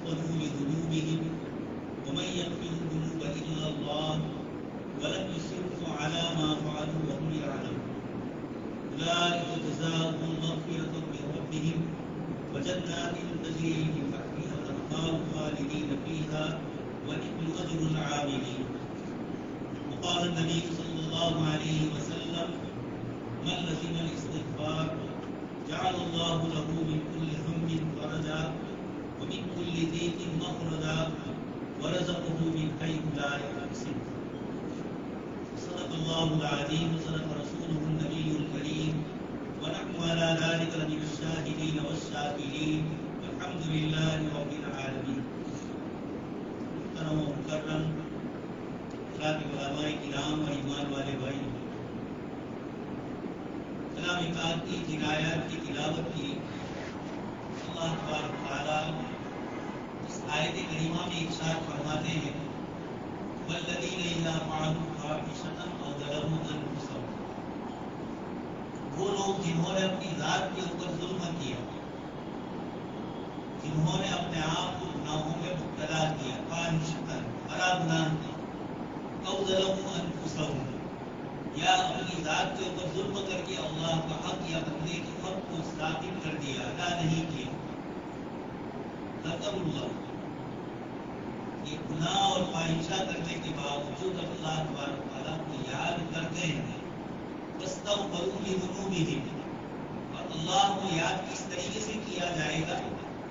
استغفروا لذنوبهم ومن يغفر الذنوب إلا الله ولم يصروا على ما فعلوا وهم يعلمون أولئك جزاؤهم مغفرة من ربهم وجنات تجري من تحتها الأنهار خالدين فيها ونعم أجر العاملين. وقال النبي صلى الله عليه وسلم من لزم الاستغفار جعل الله له من كل هم فرجا ومن كل ضيق مخرجا ورزقه من حيث لا يحتسب. صدق الله العظيم وصدق رسوله النبي الكريم ونحن على ذلك لمن الشاهدين والشاكرين والحمد لله رب العالمين. محترم و مکرم حضرات علماء کرام اور ایمان والے بھائی، کلام پاک کی جن آیات کی تلاوت کی اللہ تبارک تعالیٰ اس آیت کریمہ میں ارشاد فرماتے ہیں والذین اذا فعلوا فاحشۃ او ظلموا انفسهم، وہ لوگ جنہوں نے اپنی ذات کے اوپر ظلم کیا، جنہوں نے اپنے آپ کو گناہوں میں مبتلا کیا، فاحشۃ بڑا گناہ کیا، او ظلموا انفسهم یا اپنی ذات کے اوپر ظلم کر کے اللہ کا حق یا بندے کے حق کو ثابت کر دیا، ادا نہیں کیا، ذکر اللہ، یہ گناہ اور فاحشہ کرنے کے باوجود اللہ تبارک تعالیٰ کو یاد کرتے ہیں، واستغفروا لذنوبہم، اور اللہ کو یاد کس طریقے سے کیا جائے گا؟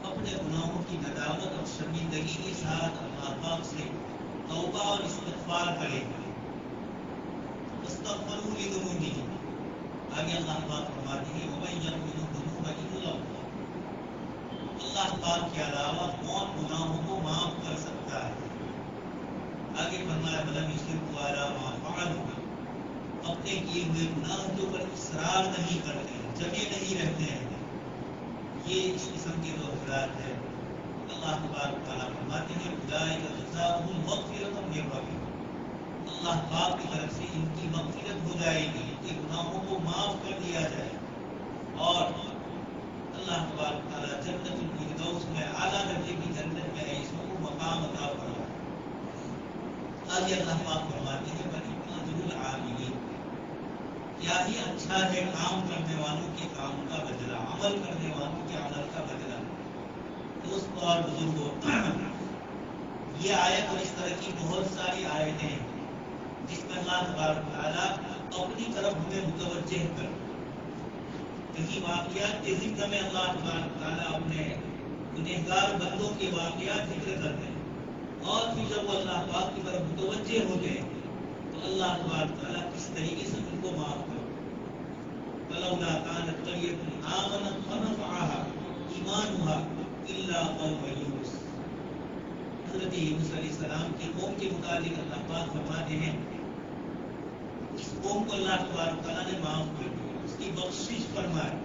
اپنے گناہوں کی ندامت اور شرمندگی کے ساتھ اللہ پاک سے توبہ اور استغفار کرے گا. واستغفروا لذنوبہم، آگے اللہ پاک فرماتے ہیں ومن یغفر الذنوب الا اللہ، اللہ پاک کے علاوہ کون گناہوں کو معاف کر سکتا ہے؟ آگے فرمایا ولم یصروا علی ما فعلوا، اپنے کیے ہوئے گناہ کے اوپر اصرار نہیں کرتے، جمے نہیں رہتے ہیں. یہ اس قسم کے جو افراد ہیں اللہ تبارک تعالیٰ فرماتے ہیں اولئک جزاؤہم مغفرۃ من ربہم، اللہ پاک کی طرف سے ان کی مغفرت ہو جائے گی، ان کے گناہوں کو معاف کر دیا جائے گا، اور اللہ تبارک تعالیٰ جنت الفردوس میں اعلیٰ درجے کی جنت میں ایسوں کو مقام عطا فرمائے. آگے اللہ پاک فرماتے ہیں وَنِعْمَ أَجْرُ الْعَامِلِينَ، کیا ہی اچھا ہے کام کرنے والوں کے کام کا بدلہ، عمل کرنے والوں کے عمل کا بدلہ. دوستو اور بزرگوں، یہ آیت اور اس طرح کی بہت ساری آیتیں ہیں جس میں اللہ تبارک تعالیٰ اپنی طرف ہمیں متوجہ کر، کہیں واقعات کے ذکر میں اللہ تبارک تعالیٰ اپنے گنہگار بندوں کے واقعات ذکر کرتے ہیں، اور پھر جب وہ اللہ پاک کی طرف متوجہ ہوتے ہیں تو اللہ تبارک تعالیٰ کس طریقے سے ان کو معاف کرتے. فلولا كانت قرية آمنت فنفعها إيمانها إلا قوم يونس، حضرت یونس علیہ السلام کی قوم کے متعلق اللہ پاک فرماتے ہیں اس قوم کو اللہ تبارک تعالیٰ نے معاف کر دیا، اس کی بخشش فرمائی.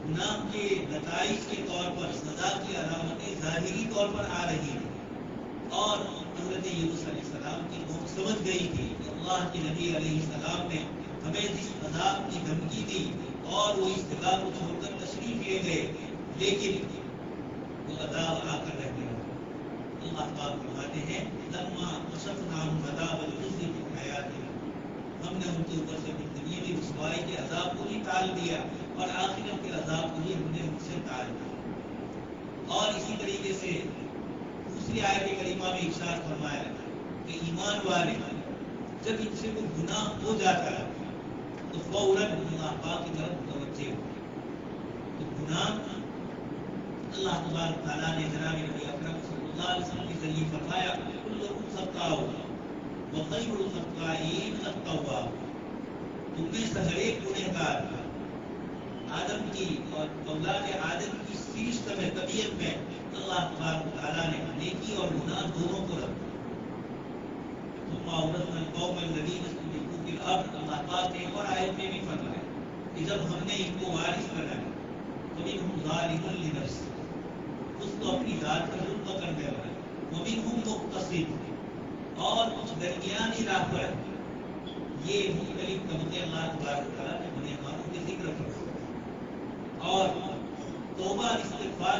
گناہ کے نتائج کے طور پر سزا کی علامتیں ظاہری طور پر آ رہی ہیں، اور حضرت یونس علیہ السلام کی قوم سمجھ گئی تھی کہ اللہ کے نبی علیہ السلام نے ہمیں جس عذاب کی دھمکی دی اور وہ اس جگہ کو چھوڑ کر تشریف لے گئے، لیکن وہ عذاب آ کر رہ گیا. اللہ پاک فرماتے ہیں لما کشفنا عنہم عذاب الخزي فی حیاتہ، ہم نے ان کے اوپر سے دنیاوی رسوائی کے عذاب کو بھی ٹال دیا اور آخرت کے عذاب کو بھی ہم نے ان سے ٹال دیا. اور اسی طریقے سے دوسری آیت کریمہ میں ارشاد فرمایا کہ ایمان والے جب ان سے کوئی گناہ ہو جاتا ہے تو فوراً اللہ پاک کی طرف متوجہ ہو. تو گناہ اللہ تبارک تعالیٰ نے جناب نبی اکرم صلی اللہ علیہ وسلم کے ذریعے فرمایا کلکم خطاؤون وخیر الخطائین التوابون، تم میں سے ہر ایک گنہگار آدم کی اور اولاد آدم کی سرشت میں طبیعت میں اللہ تبارک تعالیٰ نے نیکی اور گناہ دونوں کو رکھا. ثم اورثنا القوم الذین استضعفوا فی الارض، اللہ پاک نے ایک اور آیت میں بھی فرمایا کہ جب ہم نے ان کو وارث بنایا فمنہم ظالم لنفسہ، اس کو اپنی ذات پر ظلم کرنے والا، ومنہم مقتصد، اور کچھ درمیانی راہ پر. یہ مختلف طبقے اللہ تبارک تعالیٰ نے گنہگاروں کے ذکر فرمایا اور توبہ استغفار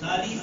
40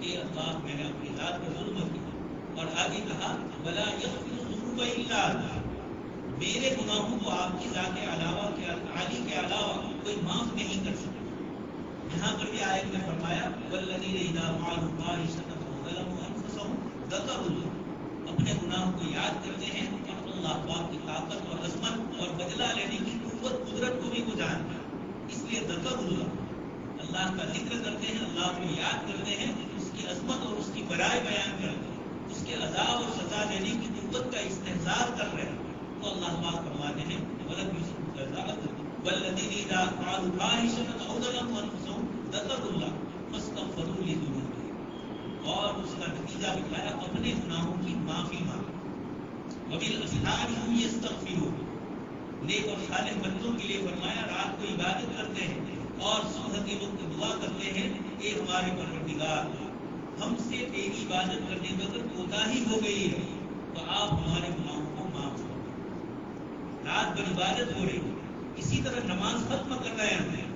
کہ اللہ میں نے اپنی ذات پر ظلم کیا، اور آگے کہا ولا یغفر الذنوب الا اللہ، میرے گناہوں کو آپ کی ذات عالی کے علاوہ کوئی معاف نہیں کر سکتا۔ یہاں پر بھی آیت میں فرمایا والذین اذا فعلوا فاحشۃ او ظلموا انفسهم ذکروا اللہ، اپنے گناہوں کو یاد کرتے ہیں اور اللہ پاک کی طاقت اور عظمت اور بدلہ لینے کی قوت قدرت کو بھی وہ جانتے ہیں، اس لیے ذکروا اللہ کا ذکر کرتے ہیں، اللہ کو یاد کرتے ہیں، اس کی عظمت اور اس کی بڑائی بیان کرتے ہیں، اس کے عذاب اور سزا دینے کی قوت کا استحضار کر رہے ہیں، تو اللہ پاک فرماتے ہیں والذین اذا فعلوا فاحشۃ او ظلموا انفسهم ذکروا اللہ فاستغفروا لذنوبهم، اور اس کا نتیجہ بتایا اپنے گناہوں کی معافی مانگو، وبالاسحار هم یستغفرون، نیک اور صالح بندوں کے لیے فرمایا رات کو عبادت کرتے ہیں اور صبح کے وقت دعا کرتے ہیں اے ہمارے پروردگار، ہم سے تیری عبادت کرنے میں کوتاہی ہو گئی ہے تو آپ ہمارے گناہوں کو معاف کرو۔ رات بھر عبادت ہو رہی ہے، اسی طرح نماز ختم کر رہے ہیں،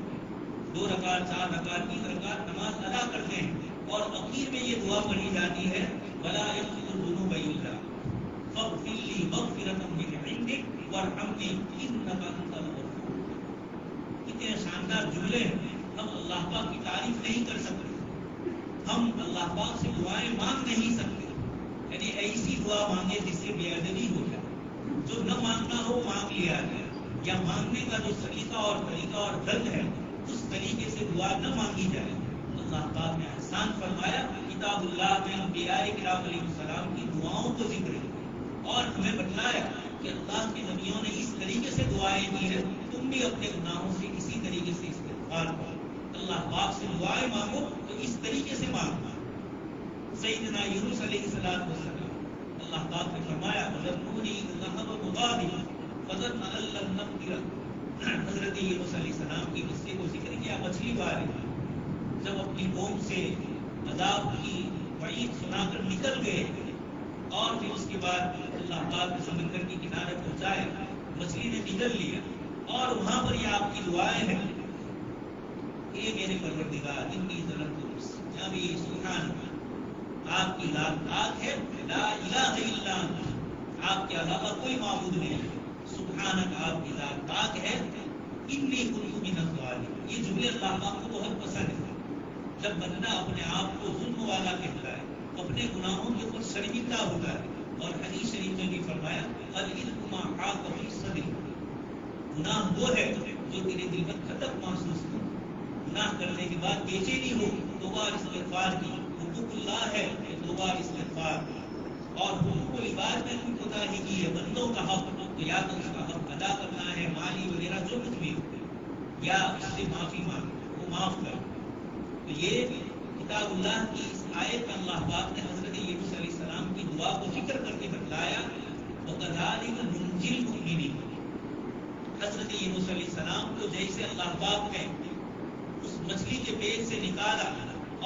2 رکعت 4 رکعت 3 رکعت نماز ادا کرتے ہیں، اور اخیر میں یہ دعا پڑھی جاتی ہے ولا یغفر الذنوب الا انت فاغفر لی مغفرۃ من عندک وارحمنی انک انت الغفور۔ کتنے شاندار جملے ہیں، ہم اللہ پاک کی تعریف نہیں کر سکتے، ہم اللہ پاک سے دعائیں مانگ نہیں سکتے، یعنی ایسی دعا مانگے جس سے بے ادبی ہو جائے، جو نہ مانگنا ہو مانگ لیا جائے، یا مانگنے کا جو طریقہ اور ڈھنگ ہے اس طریقے سے دعا نہ مانگی جائے۔ اللہ پاک نے احسان فرمایا، کتاب اللہ میں انبیاء کرام علیہ السلام کی دعاؤں کو ذکر ہے، اور ہمیں بتلایا کہ اللہ کے نبیوں نے اس طریقے سے دعائیں کی ہیں، تم بھی اپنے گناہوں سے اسی طریقے سے استغفار کرو، اللہ پاک سے دعائیں مانگو تو اس طریقے سے مانگو۔ سیدنا یونس علیہ السلام اللہ پاک نے فرمایا وَذَرْنُونِي إِذْ ذَهَبَ مُغَاضِبًا فَظَنَّ أَن لَّن نَّقْدِرَ، حضرت یونس علیہ السلام کی قصے کو ذکر کیا مچھلی ماری، جب اپنی قوم سے عذاب کی وعید سنا کر نکل گئے، اور پھر اس کے بعد اللہ پاک نے سمندر کی کنارے پہنچائے، مچھلی نے نگل لیا، اور وہاں پر یہ آپ کی دعائیں ہیں اے میرے پروردگار انی ظلمت نفسی، ابھی سبحان آپ کی ذات پاک ہے، لا الہ الا انت، آپ کے علاوہ کوئی معبود نہیں ہے، سبحانک آپ کی ذات پاک ہے، انی کنت من الظالمین۔ یہ جملے اللہ پاک کو بہت پسند ہے، جب بندہ اپنے آپ کو ظلم والا کہتا ہے، اپنے گناہوں کے اوپر شرمندہ ہوتا ہے، اور حدیث شریف میں بھی فرمایا الاثم ما حاق فی الصدر، گناہ وہ ہے جو تیرے دل میں کھٹک محسوس ہو، گناہ کرنے کے بعد بے چینی ہو، توبہ استغفار کی، حقوق اللہ ہے توبہ استغفار، اور حقوق العباد میں کوئی کوتاہی کی ہے، بندوں کا حق تو یا تو اس کا حق ادا کرنا ہے، مالی وغیرہ جو کچھ بھی ہو، یا اس سے معافی مانگنا، وہ معاف کر۔ تو یہ کتاب اللہ کی اس آیت میں اللہ پاک نے حضرت یونس علیہ السلام کی دعا کو ذکر کر کے بتلایا وَكَذَلِكَ نُنْجِي الْمُؤْمِنِينَ، حضرت یونس علیہ السلام کو جیسے اللہ پاک نے اس مچھلی کے پیٹ سے نکالا،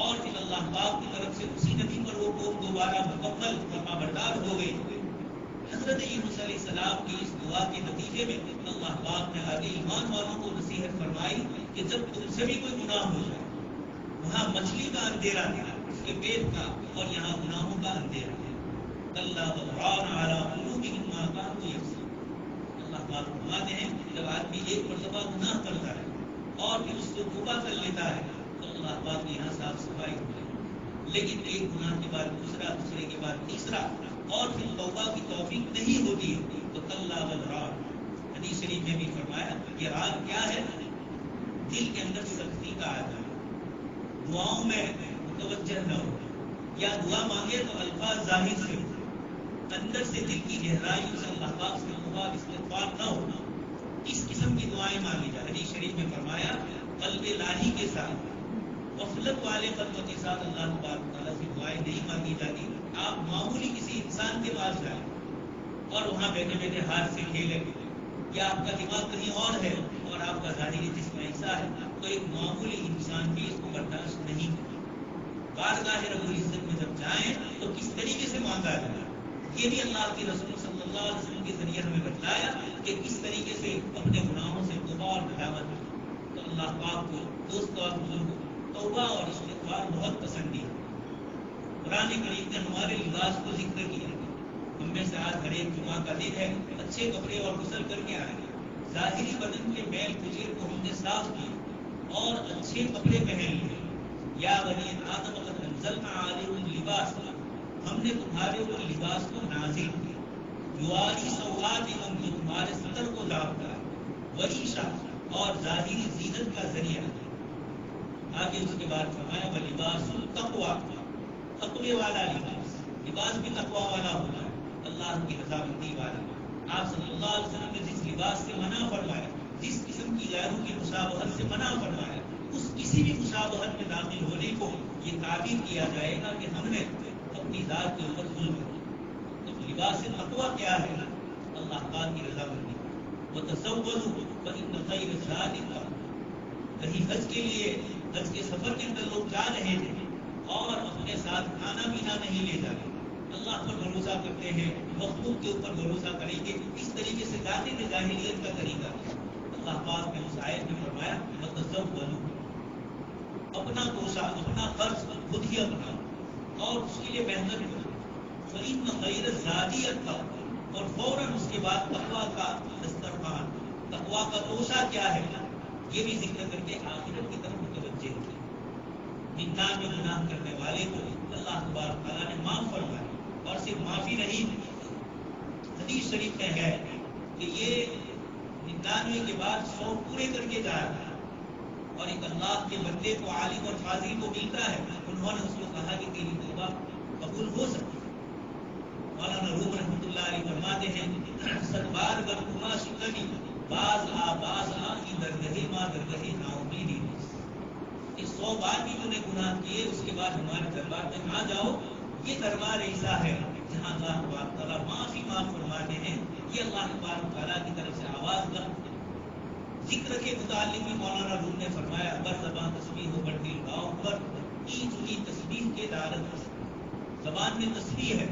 اور پھر اللہ پاک کی طرف سے اسی ندی پر وہ قوم دوبارہ مکمل فرما بردار ہو گئی، حضرت یونس علیہ السلام کی اس دعا کے نتیجے میں اللہ پاک نے آگے ایمان والوں کو نصیحت فرمائی کہ جب تم سے بھی کوئی گناہ ہو جائے، وہاں مچھلی کا اندھیرا تھا اس کے پیٹ کا، اور یہاں گناہوں کا اندھیرا ہے، کَلَّا بَلْ رَانَ عَلَىٰ قُلُوبِهِم مَّا كَانُوا يَكْسِبُونَ۔ اللہ پاک فرماتے ہیں جب آدمی ایک مرتبہ گناہ کرتا ہے اور پھر اس کو توبہ کر لیتا ہے تو اللہ پاک یہاں صاف صفائی ہوتی ہے، لیکن ایک گناہ کے بعد دوسرا، دوسرے کے بعد تیسرا، اور پھر توبہ کی توفیق نہیں ہوتی تو کَلَّا بَلْ رَانَ، حدیث شریف میں بھی فرمایا یہ ران کیا ہے؟ دل کے اندر سختی کا آدھا، دعاؤں میں متوجہ نہ ہو، یا دعا مانگے تو الفاظ ظاہر سے ہو، اندر سے دل کی گہرائیوں سے اللہ پاک سے توبہ استغفار نہ ہو، اس قسم کی دعائیں مانگی جائے۔ حدیث شریف میں فرمایا قلب لاہی کے ساتھ، غفلت والے قلب کے ساتھ اللہ تبارک تعالیٰ سے دعائیں نہیں مانگی جاتی۔ آپ معمولی کسی انسان کے پاس جائیں اور وہاں بیٹھے بیٹھے ہاتھ سے کھیلیں، یا آپ کا دماغ کہیں اور ہے اور آپ کا ظاہری جسم ایسا ہے، تو ایک معمولی انسان بھی اس کو برداشت نہیں کرتا۔ بارگاہ رب العزت میں جب جائیں تو کس طریقے سے مانگا جائے، یہ بھی اللہ کے رسول صلی اللہ علیہ وسلم کے ذریعے ہمیں بتلایا کہ کس طریقے سے اپنے گناہوں سے توبہ اور ندامت کی۔ تو اللہ پاک کو دوست اور بزرگ توبہ اور استغفار بہت پسندی ہے، قرآن کریم نے ہمارے لباس کو ذکر کیا ہے. ہم میں سے آج ہر ایک جمعہ کا دن ہے، اچھے کپڑے اور غسل کر کے آئے، ظاہری بدن کے میل کچیل کو ہم نے صاف کیا اور اچھے کپڑے پہن لیے. یا بنی آدم قد انزلنا علیکم لباسا، ہم نے تمہارے اوپر لباس کو نازل کیا، یواری سوآتکم، جو تمہارے ستر کو ڈھانپتا ہے، وریشا، اور ظاہری زینت کا ذریعہ. آگے اس کے بعد فرمایا ولباس التقوی، تقوی والا لباس. لباس بھی تقوی والا ہوتا ہے، اللہ کی رضامندی والا. آپ صلی اللہ علیہ وسلم نے جس لباس سے منع فرمایا، جس قسم کی غیروں کی مشابہت سے منع فرمایا، اس کسی بھی مشابہت میں داخل ہونے کو یہ تعبیر کیا جائے گا کہ ہم نے اپنی ذات کے اوپر ظلم کیا. تو لباس تقوی کیا ہے؟ اللہ پاک کی رضامندی. وتزودوا فإن خير الزاد التقوى. کہیں حج کے لیے، حج کے سفر کے اندر لوگ جا رہے تھے اور اپنے ساتھ کھانا پینا نہیں لے جا رہے، اللہ پر بھروسہ کرتے ہیں، مخلوق کے اوپر بھروسہ کریں گے، اس طریقے سے جاتے تھے. جاہلیت کا طریقہ. اللہ پاک نے اس آیت میں فرمایا وتزودوا، اپنا توشہ، اپنا قرض خود ہی اپنا اور اس کے لیے محنت کرو. فإن خیر الزاد التقوى، اور فوراً اس کے بعد تقویٰ کا دسترخوان، تقویٰ کا توشہ کیا ہے یہ بھی ذکر کر کے آخرت کی طرف متوجہ کیا. 99 گناہ کرنے والے کو اللہ تبارک تعالیٰ نے معاف فرمایا، اور صرف معافی نہیں، حدیث شریف میں ہے کہ یہ 99 کے بعد 100 پورے کر کے جا رہا ہے. اور ایک اللہ کے بندے کو، عالم اور فاضل کو ملتا ہے، انہوں نے اس کو کہا کہ تیری توبہ قبول ہو سکتی. مولانا روم رحمۃ اللہ علیہ فرماتے ہیں ستبار گر کما شکنی باز آ کی درگہے ماں درگہے ناؤمیدی. اس 100 بار بھی تو نے گناہ کیے، اس کے بعد ہمارے دربار میں آ جاؤ. یہ دربار ایسا ہے جہاں اللہ تبارک تعالیٰ معافی معاف فرماتے ہیں. یہ اللہ تبارک تعالیٰ کی طرف سے آواز کا ذکر کے متعلق بھی مولانا روم نے فرمایا بر زبان تسبیح ہو بڑھ دل گاؤں پر ای چنی تسبیح کے دارت. زبان میں تسبیح ہے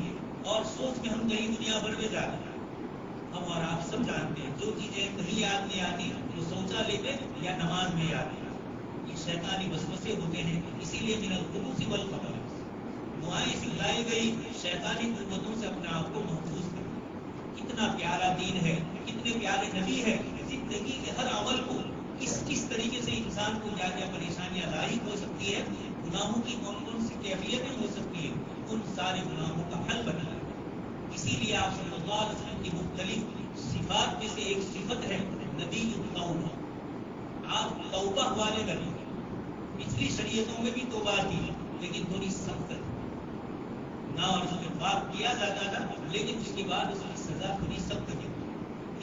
اور سوچ میں ہم کہیں دنیا بھر میں جا رہے ہیں. ہم اور آپ سب جانتے ہیں جو چیزیں کہیں یاد نہیں آتی وہ سوچا لیتے یا نماز میں یاد نہیں آتی. یہ شیطانی وسوسے ہوتے ہیں. اسی لیے من الخبث والخبائث دعائیں سکھلائی گئی شیطانی قوتوں سے اپنے آپ کو محفوظ کریں. کتنا پیارا دین ہے، کتنے پیارے نبی ہے. زندگی کے ہر عمل کو کس طریقے سے انسان کو کیا کیا پریشانیاں لاحق ہو سکتی ہے، گناہوں کی کون کون سی کیفیتیں ہو سکتی ہیں، ان سارے گناہوں کا حل بنایا. اسی لیے آپ صلی اللہ علیہ وسلم کی مختلف صفات میں سے ایک صفت ہے نبی التوبہ. آپ توبہ والے نبی. پچھلی شریعتوں میں بھی توبہ کی لیکن تھوڑی سخت ہے نہ، اور استغفار کیا جاتا تھا لیکن اس کے بعد اس کی سزا تھوڑی سخت ہے.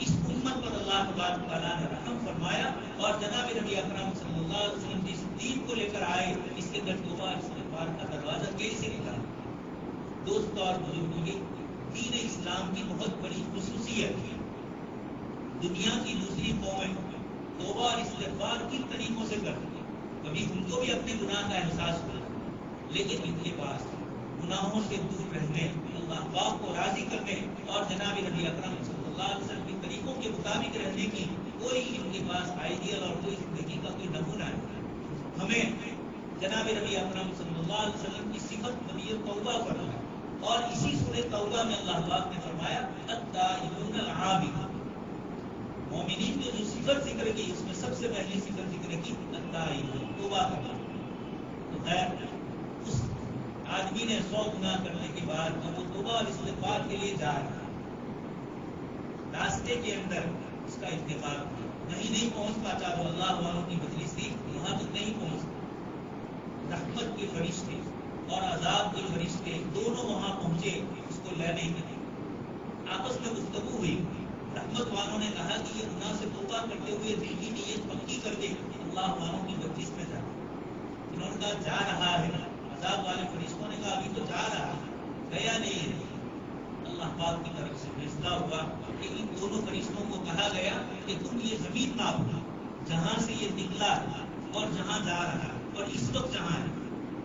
اس امت پر اللہ تبارک تعالیٰ نے رحم فرمایا اور جناب نبی اکرم صلی اللہ علیہ وسلم جس دین کو لے کر آئے اس کے اندر توبہ استغفار کا دروازہ کیسے نکلا. دوست اور بزرگوں کی دین اسلام کی بہت بڑی خصوصیت ہے. دنیا کی دوسری قومیں توبہ اور استغفار کن طریقوں سے کرتی ہیں. کبھی ان کو بھی اپنے گناہ کا احساس ہوا لیکن ان کے پاس گناہوں سے دور رہنے، اللہ پاک کو راضی کرنے اور جناب نبی اکرم صلی اللہ علیہ وسلم کے طریقوں کے مطابق رہنے کی کوئی ان کے پاس آئیڈیل اور کوئی زندگی کا کوئی نمونہ نہیں. ہمیں جناب نبی اکرم صلی اللہ علیہ وسلم کی صفت نبی توبہ فرمایا اور اسی سورہ توبہ میں اللہ پاک نے فرمایا التائبون العابدون. مومنین نے جو صفت ذکر کی اس میں سب سے پہلی صفت ذکر کی التائبون، توبہ کرنا. تو خیر اس آدمی نے 100 گناہ کرنے کے بعد جب وہ توبہ اور استغفار کے لیے جا رہا راستے کے اندر اس کا اتفاق نہیں پہنچ پاتا تو اللہ والوں کی مجلس تھی وہاں تک نہیں پہنچتا. رحمت کے فرشتے اور عذاب کے فرشتے دونوں وہاں پہنچے اس کو لینے کے لیے. آپس میں گفتگو ہوئی. رحمت والوں نے کہا کہ یہ گناہ سے توبہ کرتے ہوئے دل کی نیت پکی کر دے اللہ والوں کی مجلس میں جا. انہوں نے کہا جا رہا ہے. عذاب والے فرشتوں نے کہا ابھی تو جا رہا ہے، گیا نہیں ہے. اللہ پاک کی طرف سے فیصلہ ہوا کہ ان دونوں فرشتوں کو کہا گیا کہ تم یہ زمین ناپو جہاں سے یہ نکلا ہے اور جہاں جا رہا ہے اور اس وقت جہاں ہے،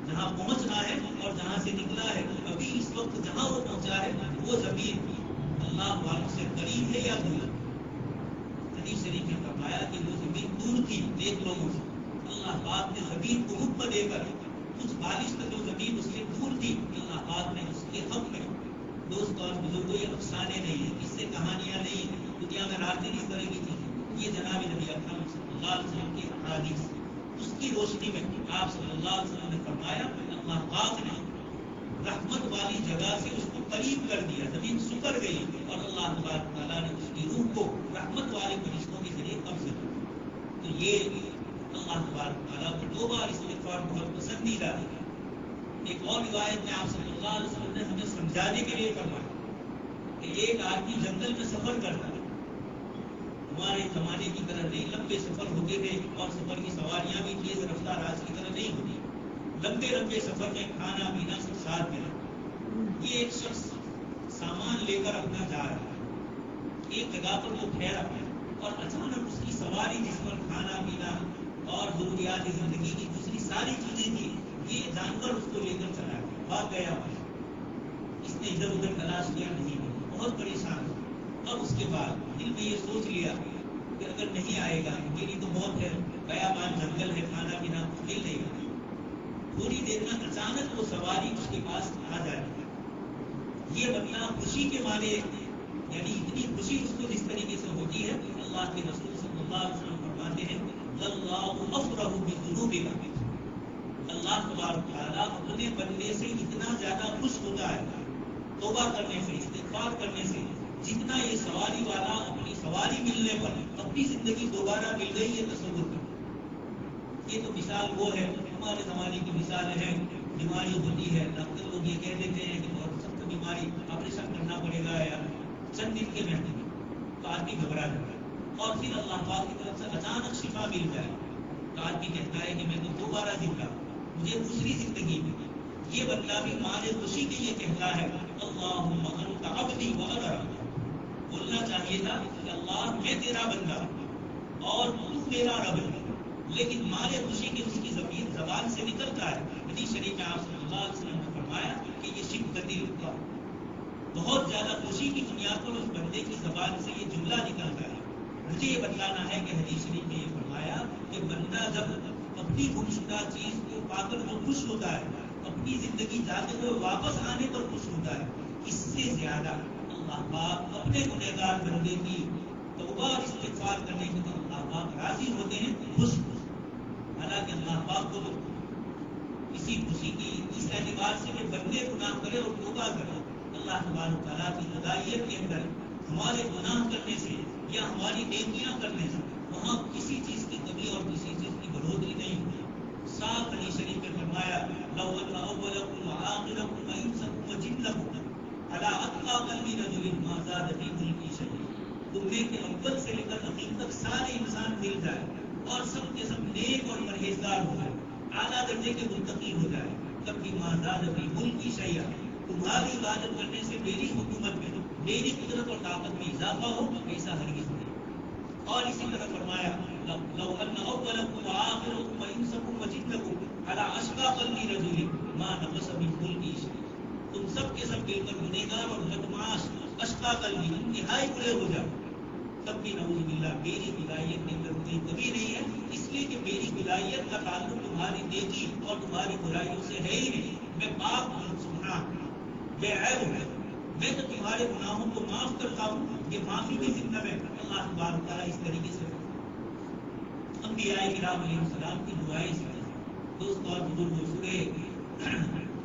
جہاں پہنچنا ہے اور جہاں سے نکلا ہے. ابھی اس وقت جہاں وہ پہنچا ہے وہ زمین اللہ والوں سے قریب ہے یا دور. حدیث شریف نے فرمایا کہ وہ زمین دور تھی ایک لوگوں سے. اللہ پاک نے زمین کو حکم دے کر کچھ بالش تک جو زمین اس سے دور تھی اللہ ناظرین اس طرح کی چیزیں، یہ جناب نبی اکرم صلی اللہ علیہ وسلم کی احادیث، اس کی روشنی میں آپ صلی اللہ علیہ وسلم نے فرمایا اللہ پاک نے رحمت والی جگہ سے اس کو قریب کر دیا، زمین سکڑ گئی اور اللہ تبارک تعالیٰ نے اس کی روح کو رحمت والے فرشتوں کے ذریعے قبض کیا۔ تو یہ اللہ تبارک تعالیٰ کو دو بار استغفار بہت پسندیدہ ہے۔ ایک اور روایت میں آپ صلی اللہ علیہ وسلم نے ہمیں سمجھانے کے لیے فرمایا کہ ایک آدمی جنگل میں سفر کرتا ہے، ہمارے زمانے کی طرح نہیں لمبے سفر ہوتے تھے اور سفر کی سواریاں بھی تیز رفتار آج کی طرح نہیں ہوتی، لمبے لمبے سفر میں کھانا پینا سب ساتھ میں رہتا۔ یہ ایک شخص سامان لے کر اپنا جا رہا ہے، ایک جگہ پر وہ ٹھہرا ہے اور اچانک اس کی سواری جس پر کھانا پینا اور ضروریات زندگی کی دوسری ساری چیزیں تھی، یہ جانور اس کو لے کر چلا گیا، بھاگ گیا۔ اس نے ادھر ادھر تلاش کیا، نہیں ملا، بہت پریشان ہوا۔ اور اس کے بعد دل میں یہ سوچ لیا کہ اگر نہیں آئے گا میری تو موت ہے، بیابان جنگل ہے، کھانا پینا کچھ مل نہیں گا۔ تھوڑی دیر میں اچانک وہ سواری اس کے پاس آ جائے، یہ بندہ خوشی کے مارے، یعنی اتنی خوشی اس کو جس طریقے سے ہوتی ہے، اللہ کے رسول صلی اللہ علیہ وسلم فرماتے ہیں اللہ افرح بذنوبک، اللہ تبارک تعالیٰ اپنے بندے سے اتنا زیادہ خوش ہوتا ہے توبہ کرنے سے، استغفار کرنے سے، جتنا یہ سواری والا اپنی سواری ملنے پر اپنی زندگی دوبارہ مل گئی یہ تصور کرتا۔ یہ تو مثال وہ ہے، ہمارے زمانے کی مثال ہے، بیماری ہوتی ہے، ڈاکٹر لوگ یہ کہہ دیتے ہیں کہ بہت سخت بیماری، آپریشن کرنا پڑے گا یا چند دن کے محنت میں، تو آدمی گھبرا جاتا ہے، اور پھر اللہ پاک کی طرف سے اچانک شفا مل جائے تو آدمی کہتا ہے کہ میں تو دوبارہ زندہ، مجھے دوسری زندگی ملی۔ یہ بندہ بھی مال خوشی کے لیے کہتا ہے اللہم انت عبدی وانا ربک، بولنا چاہیے تھا کہ اللہ میں تیرا بندہ اور تو میرا رب ہے، لیکن مال خوشی کی اس کی زبان سے نکلتا ہے۔ حدیث شریف میں آپ صلی اللہ علیہ وسلم نے فرمایا کہ یہ شدت الفرح، بہت زیادہ خوشی کی بنیاد پر اس بندے کی زبان سے یہ جملہ نکلتا ہے۔ مجھے یہ بتلانا ہے کہ حدیث شریف میں یہ فرمایا کہ بندہ جب اپنی گمشدہ چیز کو پا کر جو خوش ہوتا ہے، اپنی زندگی جاتے ہوئے واپس آنے پر خوش ہوتا ہے، اس سے زیادہ اللہ پاک اپنے گنہگار بندے کی توبہ اور استغفار کرنے کی طرف اللہ پاک راضی ہوتے ہیں، خوش ہوتے ہیں۔ حالانکہ اللہ پاک کو اسی خوشی کی اس اعتبار سے کہ بندے گناہ کرے اور توبہ کرے، اللہ تبارک تعالیٰ کی ہدایت کے اندر ہمارے گناہ کرنے سے یا ہماری نیکیاں کرنے سے وہاں کسی چیز کی کمی اور کسی چیز کی بڑھوتری نہیں ہوتی۔ صاف حدیث شریف میں فرمایا لو ان اولکم وآخرکم وانسکم وجنکم علی اتقى قلب رجل ما زاد فی ملکی شیئا، تم میں کے اول سے لے کر اخیر تک سارے انسان مل جائے اور سب کے سب نیک اور پرہیزگار ہو جائے، اعلیٰ درجے کے متقی ہو جائے، تب بھی ما زاد فی ملکی شیئا، تمہاری عبادت کرنے سے میری حکومت میں میری قدرت اور طاقت میں اضافہ ہو، ایسا ہرگز نہیں۔ اور اسی طرح فرمایا لو ان اولکم وآخرکم وانسکم وجنکم علی اشقى قلب رجل ما نقص من ملکی شیئا، تم سب کے سب مل کر گنہگار اور بدمعاش اشقى قلبی انتہائی برے ہو جاؤ، تب بھی نعوذ باللہ میری ولایت میں کمی کبھی نہیں ہے، اس لیے کہ میری ولایت کا تعلق تمہاری نیکی اور تمہاری برائیوں سے ہے ہی نہیں، میں پاک ہوں، سبحان بے عیب ہوں، میں تو تمہارے گناہوں کو معاف کرتا ہوں۔ یہ معافی کی ذمہ میں اللہ تبارک تعالیٰ اس طریقے سے انبیاء کرام علیہ السلام کی دعائیں سنیں۔ دوست اور بزرگوں، سورہ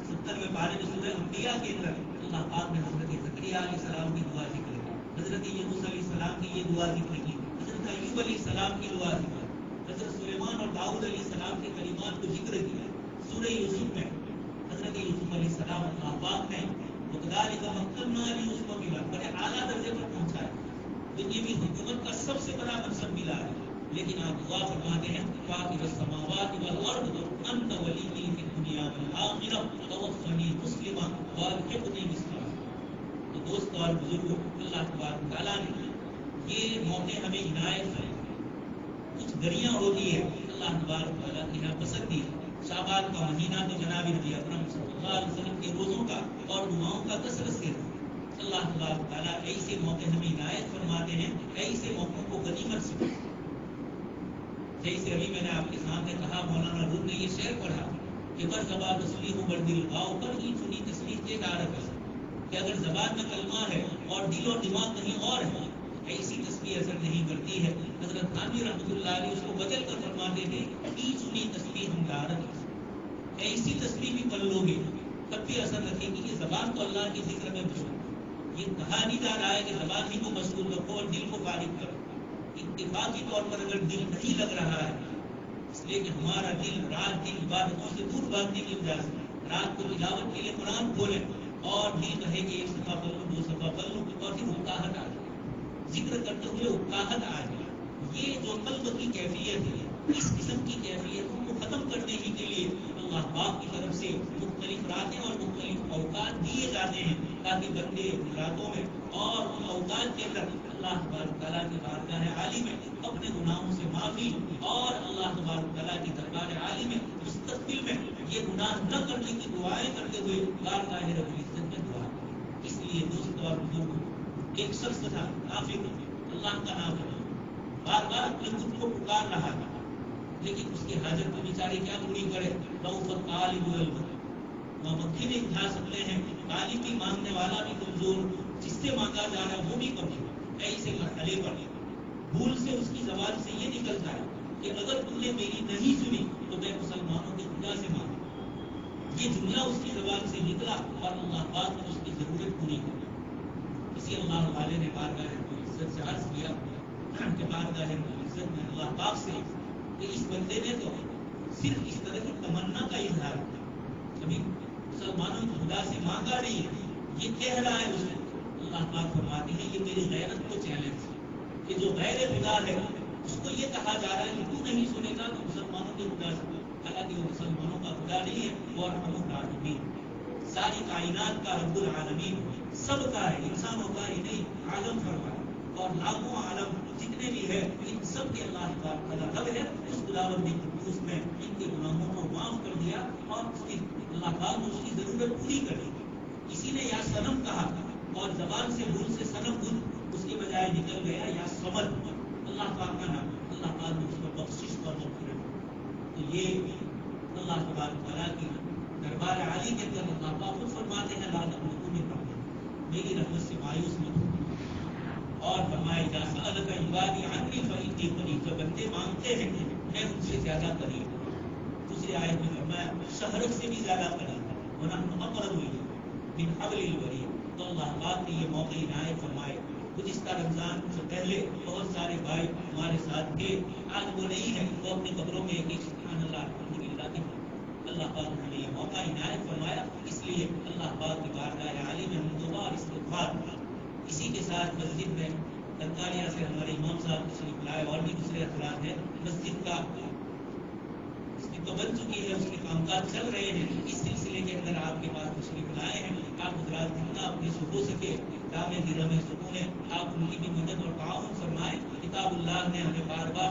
70 پارے میں سورہ انبیاء کے اندر اللہ پاک نے حضرت زکریا علیہ السلام کی دعا ذکر کی، حضرت یونس علیہ السلام کی یہ دعا ذکر کی، حضرت ایوب علیہ السلام کی دعا ذکر کی، حضرت سلیمان اور داؤد علیہ السلام کے کلمات کو ذکر کیا۔ سورہ یوسف میں حضرت یوسف علیہ السلام اللہ پاک نے وَكَذَلِكَ مَكَّنَّا لِيُوسُفَ فِي الْأَرْضِ، بڑے اعلیٰ درجے پر پہنچایا، دنیاوی حکومت کا سب سے بڑا منصب ملا ہے، لیکن آپ دعا فرماتے ہیں فاطر السماوات والارض انت ولی فی الدنیا والآخرہ توفنی مسلما والحقنی بالصالحین۔ تو دوست اور بزرگوں، اللہ تبارک تعالیٰ نے یہ موقع ہمیں عنایت ہے۔ کچھ گھڑیاں ہوتی ہے اللہ تبارک تعالیٰ کی یہاں پسند دی ہے۔ شعبان کا مہینہ تو جناب نبی اکرم صلی اللہ علیہ وسلم کے روزوں کا اور دعاؤں کا کثرت سے اللہ تبارک تعالیٰ ایسے موقع ہمیں عنایت فرماتے ہیں، ایسے موقعوں کو غنیمت سے، جیسے ابھی میں نے آپ کے سامنے کہا، مولانا روم نے یہ شعر پڑھا کہ بر زبان تسلیح و بر دل گاؤ پر ہی چنی تصویر کے ڈارک ہے، کہ اگر زبان میں کلمہ ہے اور دل اور دماغ کہیں اور ہے ایسی تسبیح اثر نہیں کرتی ہے. حضرت تھانوی رحمۃ اللہ علیہ اس کو بدل کر فرماتے تھے کی سنی تسبیح ہم دارت، ایسی تسبیح بھی پڑھ لو گے تب بھی اثر رکھے گی. یہ زبان تو اللہ کے ذکر میں مشغول، یہ کہا نہیں جا رہا ہے کہ زبان ہی کو مشغول رکھو اور دل کو فارغ کرو. اتفاقی طور پر اگر دل نہیں لگ رہا ہے، اس لیے کہ ہمارا دل رات دن عبادتوں سے دور بھاگنے کی وجہ سے رات کو تلاوت کے لیے قرآن کھولیں اور دل کہے کہ ایک صفحہ پڑھ لوں 2 صفحہ پڑھ لوں اور پھر اکاہٹ آ جائے، ذکر کرتے ہوئے اکاہٹ آ جائے. یہ جو قلب کی کیفیت ہے، اس قسم کی کیفیتوں کو ختم کرنے ہی کے لیے اللہ پاک کی طرف سے مختلف راتیں اور مختلف اوقات دیے جاتے ہیں تاکہ بندے ان راتوں میں اور ان اوقات کے اندر اللہ تبارک تعالیٰ کی بارگاہ عالی میں اپنے گناہوں سے معافی اور اللہ تبارک تعالیٰ کی دربار عالی میں مستقبل میں یہ گناہ نہ کرنے کی دعائیں کرتے ہوئے بارگاہ رب العزت میں دعا. اس لیے دوستو اور بزرگوں، ایک شخص تھا کافر، اللہ کا نام ہے، بار بار اپنے خود کو پکار رہا تھا، لیکن اس کی حاجت کو بیچارے کیا پوری کرے. روفت طالب البت، وہاں مکھی نہیں اٹھا سکتے ہیں، طالب بھی مانگنے والا بھی کمزور، جس سے مانگا جا رہا ہے وہ بھی کمزور. ایسے مرحلے پر بھول سے اس کی زبان سے یہ نکلتا ہے کہ اگر تم نے میری نہیں سنی تو میں مسلمانوں کے خدا سے مانگوں. یہ جملہ اس کی زبان سے نکلا اور اللہ پاک نے اس کی ضرورت پوری کی. کسی اللہ والے نے بارگاہ رب العزت سے عرض کیا کہ بارگاہ رب العزت میں اللہ پاک سے کہ اس بندے نے تو صرف اس طرح کی تمنا کا اظہار کیا، کبھی مسلمانوں کے خدا سے مانگا نہیں ہے، یہ کہہ رہا ہے اس نے. اللہ پاک فرماتے ہیں یہ میری غیرت کو چیلنج ہے کہ جو غیر خدا ہے اس کو یہ کہا جا رہا ہے کہ تو نہیں سنے گا تو مسلمانوں کے خدا سے، حالانکہ وہ مسلمانوں کا خدا نہیں ہے، وہ ارحم الراحمین، ساری کائنات کا رب العالمین، سب کا ہے، انسانوں کا ہی نہیں، عالم فرمایا اور لاکھوں عالم جتنے بھی ہے ان سب کے اللہ تعالیٰ رب ہے. اس خداوند قدوس میں ان کے گناہوں کو معاف کر دیا اور اس کی اللہ پاک نے اس کی ضرورت پوری کر دی. کسی نے یا صنم کہا اور زبان سے بھول سے صنم بھول اس کے بجائے نکل گیا یا سمجھ اللہ پاک کا نام، اللہ پاک نے اس کو بخشش اور مغفرت. تو یہ اللہ تبارک تعالیٰ کی دربار عالی کے اندر اللہ پاک خود فرماتے ہیں لا تقنطوا من رحمت، میری رحمت سے مایوس مت ہو. اور فرمائے اذا سألک عبادی عنی فإنی قریب، جب بندے مانگتے ہیں میں ان سے زیادہ قریب ہوں. دوسری آیت میں فرمایا شہرت سے بھی زیادہ قریب ہے، وَنَحْنُ أَقْرَبُ إِلَيْهِ مِنْ حَبْلِ الْوَرِيدِ. تو اللہ پاک نے یہ موقع عنایت فرمائے. گزشتہ رمضان سے پہلے بہت سارے بھائی ہمارے ساتھ تھے، آج وہ نہیں ہے، وہ اپنی قبروں میں ایک سبحان اللہ الحمدللہ کے. اللہ پاک نے یہ موقع عنایت فرمایا، اس لیے اللہ پاک کی بارگاہ عالی میں ہم توبہ اور استغفار. اسی کے ساتھ مسجد میں تنکاریہ سے ہمارے امام صاحب تشریف لائے اور بھی دوسرے افراد ہیں. مسجد کا اس کی تو بن چکی ہے، اس کے کام کاج چل رہے ہیں، اس سلسلے کے اندر آپ کے پاس تشریف لائے ہیں. آپ حضرات جتنا اپنے سے ہو سکے دامِ درہم سکون آپ ان کی بھی مدد اور تعاون فرمائیں. کتاب اللہ نے ہمیں بار بار